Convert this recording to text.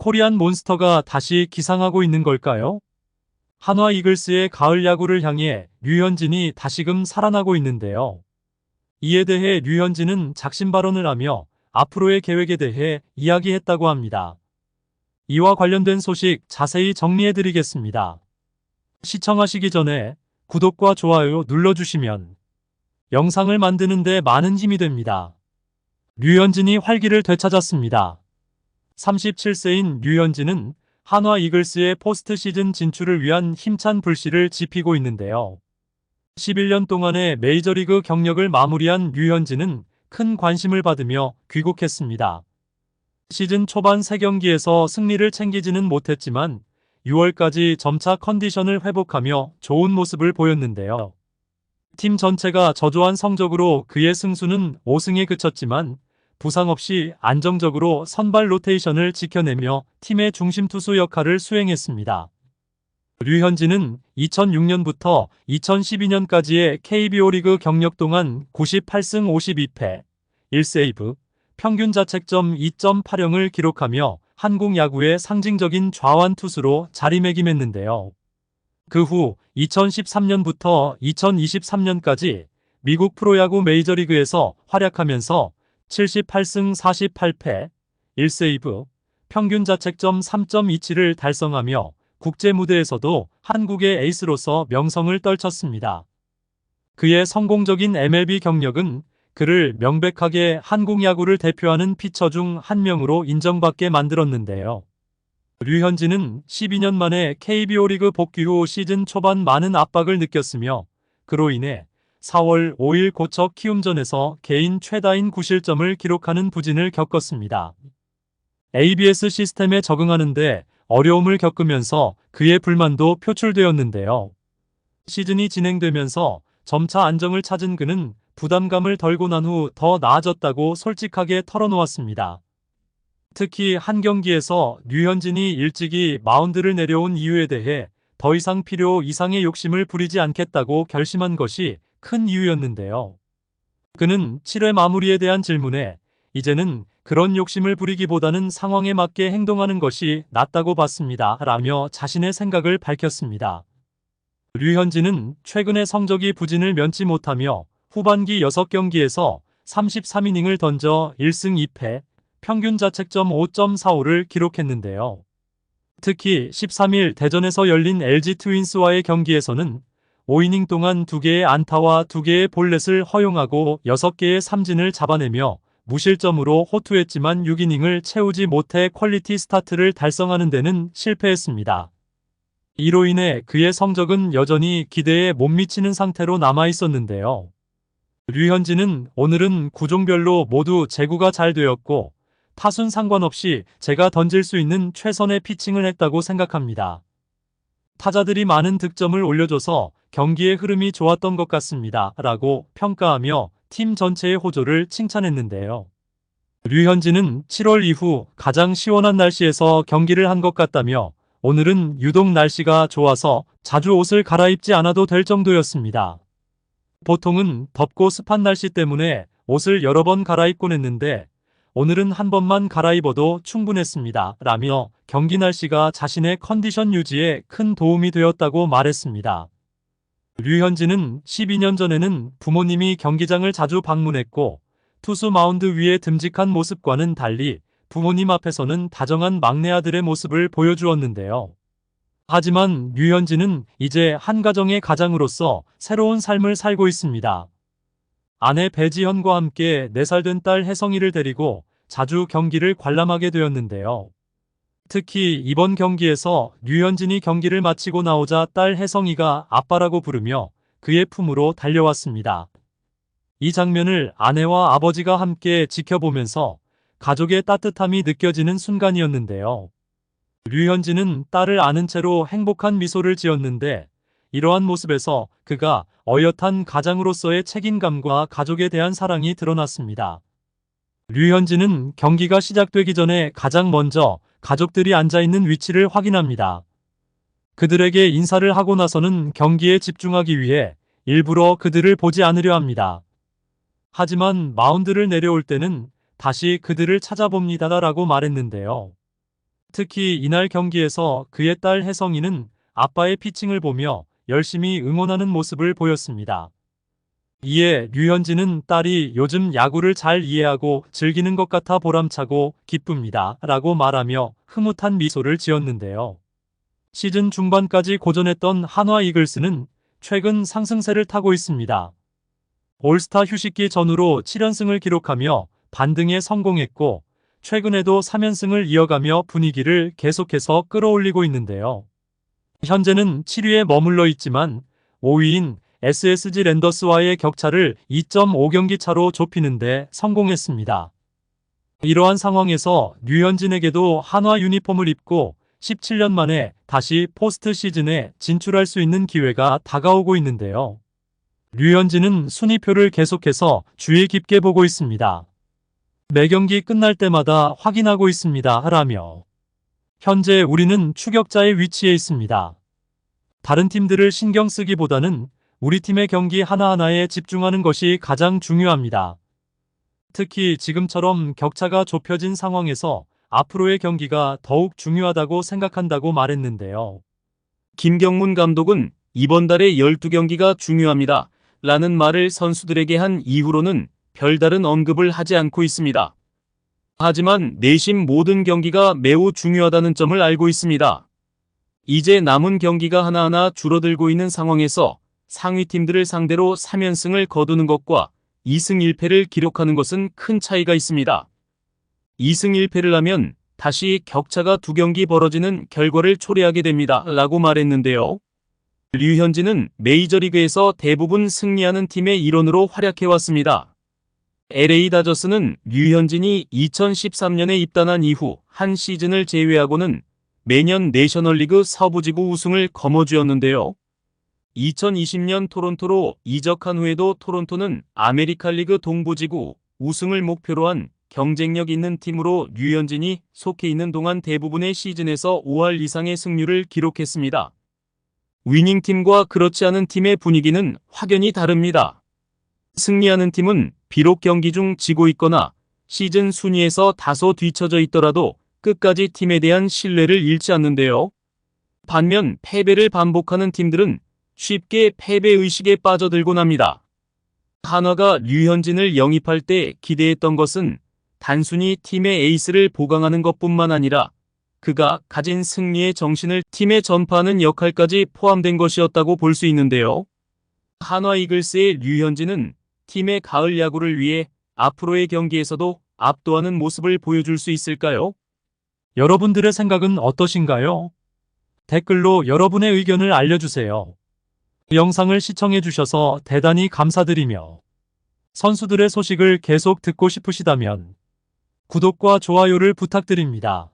코리안 몬스터가 다시 기상하고 있는 걸까요? 한화 이글스의 가을 야구를 향해 류현진이 다시금 살아나고 있는데요. 이에 대해 류현진은 작심 발언을 하며 앞으로의 계획에 대해 이야기했다고 합니다. 이와 관련된 소식 자세히 정리해드리겠습니다. 시청하시기 전에 구독과 좋아요 눌러주시면 영상을 만드는 데 많은 힘이 됩니다. 류현진이 활기를 되찾았습니다. 37세인 류현진은 한화 이글스의 포스트 시즌 진출을 위한 힘찬 불씨를 지피고 있는데요. 11년 동안의 메이저리그 경력을 마무리한 류현진은 큰 관심을 받으며 귀국했습니다. 시즌 초반 3경기에서 승리를 챙기지는 못했지만 6월까지 점차 컨디션을 회복하며 좋은 모습을 보였는데요. 팀 전체가 저조한 성적으로 그의 승수는 5승에 그쳤지만 부상 없이 안정적으로 선발 로테이션을 지켜내며 팀의 중심 투수 역할을 수행했습니다. 류현진은 2006년부터 2012년까지의 KBO 리그 경력 동안 98승 52패, 1세이브, 평균 자책점 2.80을 기록하며 한국 야구의 상징적인 좌완 투수로 자리매김했는데요. 그 후 2013년부터 2023년까지 미국 프로야구 메이저리그에서 활약하면서 78승 48패, 1세이브, 평균 자책점 3.27을 달성하며 국제 무대에서도 한국의 에이스로서 명성을 떨쳤습니다. 그의 성공적인 MLB 경력은 그를 명백하게 한국 야구를 대표하는 피처 중 한 명으로 인정받게 만들었는데요. 류현진은 12년 만에 KBO 리그 복귀 후 시즌 초반 많은 압박을 느꼈으며 그로 인해 4월 5일 고척 키움전에서 개인 최다인 9실점을 기록하는 부진을 겪었습니다. ABS 시스템에 적응하는데 어려움을 겪으면서 그의 불만도 표출되었는데요. 시즌이 진행되면서 점차 안정을 찾은 그는 부담감을 덜고 난 후 더 나아졌다고 솔직하게 털어놓았습니다. 특히 한 경기에서 류현진이 일찍이 마운드를 내려온 이유에 대해 더 이상 필요 이상의 욕심을 부리지 않겠다고 결심한 것이 큰 이유였는데요. 그는 7회 마무리에 대한 질문에 이제는 그런 욕심을 부리기보다는 상황에 맞게 행동하는 것이 낫다고 봤습니다. 라며 자신의 생각을 밝혔습니다. 류현진은 최근의 성적이 부진을 면치 못하며 후반기 6경기에서 33이닝을 던져 1승 2패, 평균 자책점 5.45를 기록했는데요. 특히 13일 대전에서 열린 LG 트윈스와의 경기에서는 5이닝 동안 2개의 안타와 2개의 볼넷을 허용하고 6개의 삼진을 잡아내며 무실점으로 호투했지만 6이닝을 채우지 못해 퀄리티 스타트를 달성하는 데는 실패했습니다. 이로 인해 그의 성적은 여전히 기대에 못 미치는 상태로 남아 있었는데요. 류현진은 오늘은 구종별로 모두 제구가 잘 되었고 타순 상관없이 제가 던질 수 있는 최선의 피칭을 했다고 생각합니다. 타자들이 많은 득점을 올려줘서 경기의 흐름이 좋았던 것 같습니다. 라고 평가하며 팀 전체의 호조를 칭찬했는데요. 류현진은 7월 이후 가장 시원한 날씨에서 경기를 한 것 같다며 오늘은 유독 날씨가 좋아서 자주 옷을 갈아입지 않아도 될 정도였습니다. 보통은 덥고 습한 날씨 때문에 옷을 여러 번 갈아입곤 했는데 오늘은 한 번만 갈아입어도 충분했습니다. 라며 경기 날씨가 자신의 컨디션 유지에 큰 도움이 되었다고 말했습니다. 류현진은 12년 전에는 부모님이 경기장을 자주 방문했고 투수 마운드 위에 듬직한 모습과는 달리 부모님 앞에서는 다정한 막내 아들의 모습을 보여주었는데요. 하지만 류현진은 이제 한 가정의 가장으로서 새로운 삶을 살고 있습니다. 아내 배지현과 함께 4살 된 딸 혜성이를 데리고 자주 경기를 관람하게 되었는데요. 특히 이번 경기에서 류현진이 경기를 마치고 나오자 딸 혜성이가 아빠라고 부르며 그의 품으로 달려왔습니다. 이 장면을 아내와 아버지가 함께 지켜보면서 가족의 따뜻함이 느껴지는 순간이었는데요. 류현진은 딸을 안은 채로 행복한 미소를 지었는데 이러한 모습에서 그가 어엿한 가장으로서의 책임감과 가족에 대한 사랑이 드러났습니다. 류현진은 경기가 시작되기 전에 가장 먼저 가족들이 앉아있는 위치를 확인합니다. 그들에게 인사를 하고 나서는 경기에 집중하기 위해 일부러 그들을 보지 않으려 합니다. 하지만 마운드를 내려올 때는 다시 그들을 찾아봅니다라고 말했는데요. 특히 이날 경기에서 그의 딸 혜성이는 아빠의 피칭을 보며 열심히 응원하는 모습을 보였습니다. 이에 류현진은 딸이 요즘 야구를 잘 이해하고 즐기는 것 같아 보람차고 기쁩니다 라고 말하며 흐뭇한 미소를 지었는데요. 시즌 중반까지 고전했던 한화 이글스는 최근 상승세를 타고 있습니다. 올스타 휴식기 전후로 7연승을 기록하며 반등에 성공했고 최근에도 3연승을 이어가며 분위기를 계속해서 끌어올리고 있는데요. 현재는 7위에 머물러 있지만 5위인 SSG 랜더스와의 격차를 2.5경기 차로 좁히는 데 성공했습니다. 이러한 상황에서 류현진에게도 한화 유니폼을 입고 17년 만에 다시 포스트 시즌에 진출할 수 있는 기회가 다가오고 있는데요. 류현진은 순위표를 계속해서 주의 깊게 보고 있습니다. 매 경기 끝날 때마다 확인하고 있습니다 라며 현재 우리는 추격자의 위치에 있습니다. 다른 팀들을 신경 쓰기보다는 우리 팀의 경기 하나하나에 집중하는 것이 가장 중요합니다. 특히 지금처럼 격차가 좁혀진 상황에서 앞으로의 경기가 더욱 중요하다고 생각한다고 말했는데요. 김경문 감독은 이번 달에 12경기가 중요합니다. 라는 말을 선수들에게 한 이후로는 별다른 언급을 하지 않고 있습니다. 하지만 내심 모든 경기가 매우 중요하다는 점을 알고 있습니다. 이제 남은 경기가 하나하나 줄어들고 있는 상황에서 상위 팀들을 상대로 3연승을 거두는 것과 2승 1패를 기록하는 것은 큰 차이가 있습니다. 2승 1패를 하면 다시 격차가 2경기 벌어지는 결과를 초래하게 됩니다. 라고 말했는데요. 류현진은 메이저리그에서 대부분 승리하는 팀의 일원으로 활약해왔습니다. LA 다저스는 류현진이 2013년에 입단한 이후 한 시즌을 제외하고는 매년 내셔널리그 서부지구 우승을 거머쥐었는데요. 2020년 토론토로 이적한 후에도 토론토는 아메리칸리그 동부지구 우승을 목표로 한 경쟁력 있는 팀으로 류현진이 속해 있는 동안 대부분의 시즌에서 5할 이상의 승률을 기록했습니다. 위닝팀과 그렇지 않은 팀의 분위기는 확연히 다릅니다. 승리하는 팀은 비록 경기 중 지고 있거나 시즌 순위에서 다소 뒤처져 있더라도 끝까지 팀에 대한 신뢰를 잃지 않는데요. 반면 패배를 반복하는 팀들은 쉽게 패배의식에 빠져들곤 합니다. 한화가 류현진을 영입할 때 기대했던 것은 단순히 팀의 에이스를 보강하는 것뿐만 아니라 그가 가진 승리의 정신을 팀에 전파하는 역할까지 포함된 것이었다고 볼 수 있는데요. 한화 이글스의 류현진은 팀의 가을 야구를 위해 앞으로의 경기에서도 압도하는 모습을 보여줄 수 있을까요? 여러분들의 생각은 어떠신가요? 댓글로 여러분의 의견을 알려주세요. 영상을 시청해주셔서 대단히 감사드리며 선수들의 소식을 계속 듣고 싶으시다면 구독과 좋아요를 부탁드립니다.